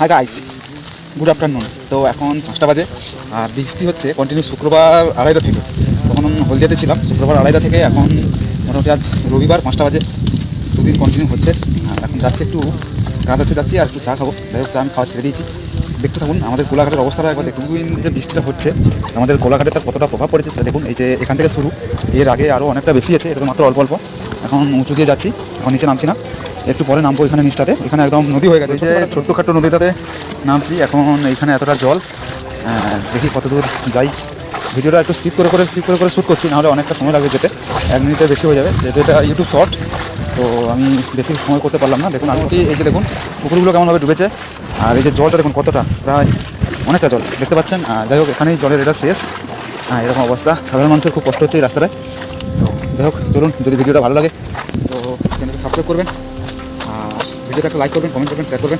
Hi guys, good afternoon. তো এখন 5টা বাজে আর বৃষ্টি হচ্ছে কন্টিনিউ শুক্রবার 2:30 থেকে। তখন হলদিয়াতে ছিলাম শুক্রবার 2:30 থেকে, এখন মোটামুটি আজ রবিবার 5টা বাজে, দুদিন কন্টিনিউ হচ্ছে। আর এখন যাচ্ছি একটু কাজ আছে, যাচ্ছি আর একটু চা খাবো। যাই হোক, চা আমি খাওয়া ছেড়ে দিয়েছি। দেখতে থাকুন আমাদের কোলাঘাটের অবস্থাটা একবার দেখুন। যে বৃষ্টিটা হচ্ছে আমাদের কোলাঘাটে তার কতটা প্রভাব পড়েছে সেটা দেখুন। এই যে এখান থেকে শুরু, এর আগে আরও অনেকটা বেশি আছে, এটা তো মাত্র অল্প অল্প। এখন উঁচু দিয়ে যাচ্ছি, এখন নিচে নামছি না, একটু পরে নামবো এখানে নিচটাতে। এখানে একদম নদী হয়ে গেছে, এই যে ছোট্টখাটো নদীটাতে নামছি এখন। এইখানে এতটা জল, দেখি কত দূর যাই। ভিডিওটা একটু স্কিপ করে শ্যুট করছি, নাহলে অনেকটা সময় লাগবে যেতে, 1 মিনিটের বেশি হয়ে যাবে, যেহেতু এটা ইউটিউব শর্ট। তো আমি বেশি সময় করতে পারলাম না। দেখুন আমি এই যে দেখুন পুকুরগুলো কেমনভাবে ডুবেছে, আর এই যে জলটা দেখুন কতটা, প্রায় অনেকটা জল দেখতে পাচ্ছেন। যাই হোক, এখানেই জলের এটা শেষ। এরকম অবস্থা, সাধারণ মানুষের খুব কষ্ট হচ্ছে এই রাস্তাটায়। তো যাই হোক, চলুন, যদি ভিডিওটা ভালো লাগে তো চ্যানেলকে সাবস্ক্রাইব করবেন, ভিডিওতে একটা লাইক করবেন, কমেন্ট করবেন, শেয়ার করবেন।